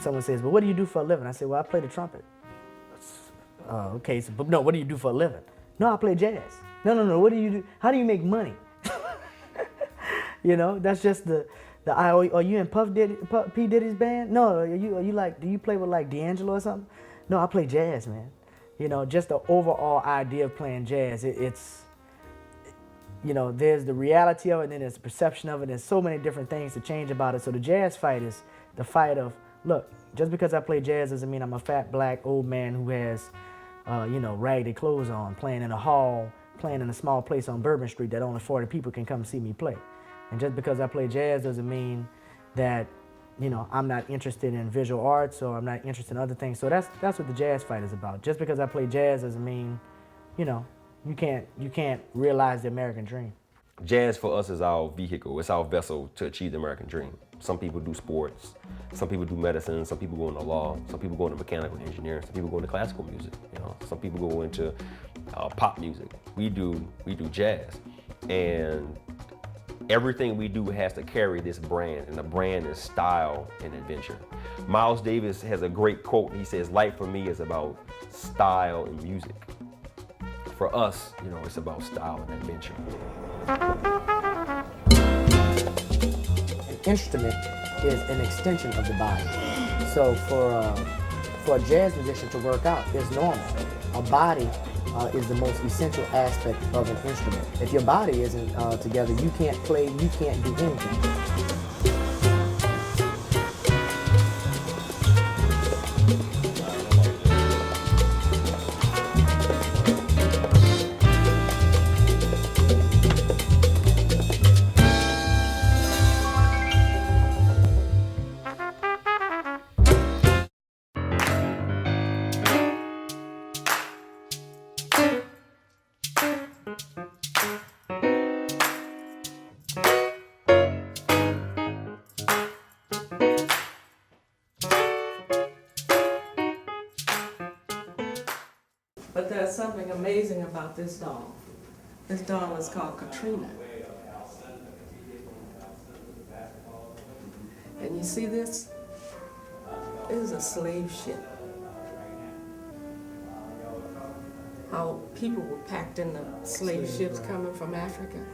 someone says, "Well, what do you do for a living?" I say, "Well, I play the trumpet." Okay, so, but no, what do you do for a living? No, I play jazz. No, what do you do? How do you make money? You know, that's just are you in P. Diddy's band? No, are you like, do you play with like D'Angelo or something? No, I play jazz, man. You know, just the overall idea of playing jazz, it's, you know, there's the reality of it, and then there's the perception of it. There's so many different things to change about it. So the jazz fight is the fight of, look, just because I play jazz doesn't mean I'm a fat black old man who has, you know, raggedy clothes on, playing in a hall, playing in a small place on Bourbon Street that only 40 people can come see me play. And just because I play jazz doesn't mean that, you know, I'm not interested in visual arts or I'm not interested in other things. So that's what the jazz fight is about. Just because I play jazz doesn't mean, you know, you can't realize the American dream. Jazz for us is our vehicle. It's our vessel to achieve the American dream. Some people do sports, some people do medicine, some people go into law, some people go into mechanical engineering, some people go into classical music. You know, some people go into pop music. We do jazz, and everything we do has to carry this brand, and the brand is style and adventure. Miles Davis has a great quote. He says, "Life for me is about style and music." For us, you know, it's about style and adventure. An instrument is an extension of the body. So for a jazz musician to work out is normal. A body is the most essential aspect of an instrument. If your body isn't together, you can't play, you can't do anything. But there's something amazing about this doll. This doll is called Katrina. And you see this? This is a slave ship. How people were packed in the slave ships coming from Africa.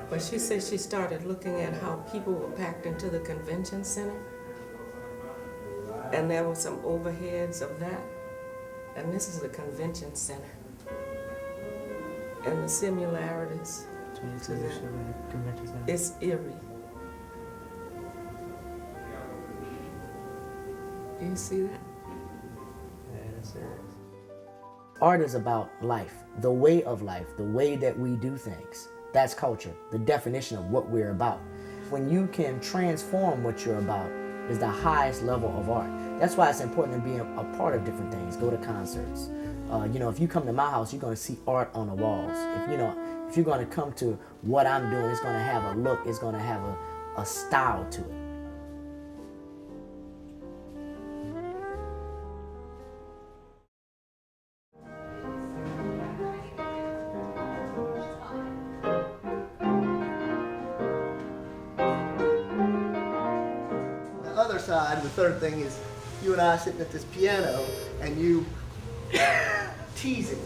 But she said she started looking at how people were packed into the convention center. And there were some overheads of that. And this is the convention center. And the similarities to that, it's eerie. Do you see that? Art is about life, the way of life, the way that we do things. That's culture, the definition of what we're about. When you can transform what you're about is the highest level of art. That's why it's important to be a part of different things. Go to concerts. You know, if you come to my house, you're going to see art on the walls. If you're going to come to what I'm doing, it's going to have a look. It's going to have a style to it. The other side, the third thing, is you and I sitting at this piano and you teasing.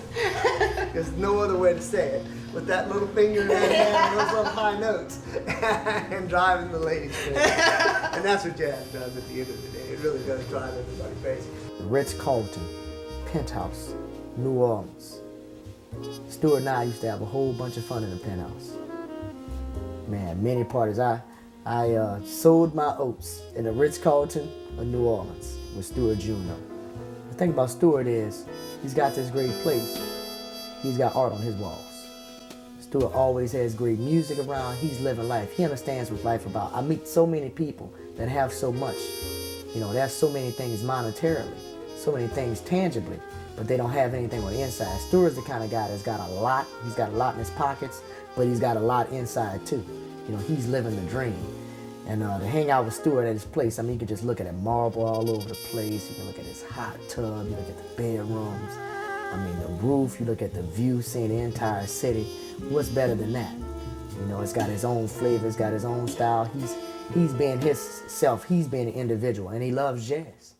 There's no other way to say it. With that little finger in that hand, those little high notes, and driving the ladies crazy. And that's what jazz does at the end of the day. It really does drive everybody crazy. The Ritz-Carlton, Penthouse, New Orleans. Stuart and I used to have a whole bunch of fun in the Penthouse. Man, many parties. I sold my oats in the Ritz-Carlton of New Orleans with Stuart Juno. The thing about Stuart is he's got this great place. He's got art on his walls. Stuart always has great music around. He's living life. He understands what life's about. I meet so many people that have so much. You know, there's so many things monetarily, so many things tangibly, but they don't have anything on the inside. Stuart's the kind of guy that's got a lot. He's got a lot in his pockets, but he's got a lot inside too. You know, he's living the dream. And to hang out with Stuart at his place, I mean, you can just look at marble all over the place. You can look at his hot tub. You look at the bedrooms. I mean, the roof. You look at the view, seeing the entire city. What's better than that? You know, it's got his own flavor. It's got his own style. He's being his self. He's being an individual, and he loves jazz.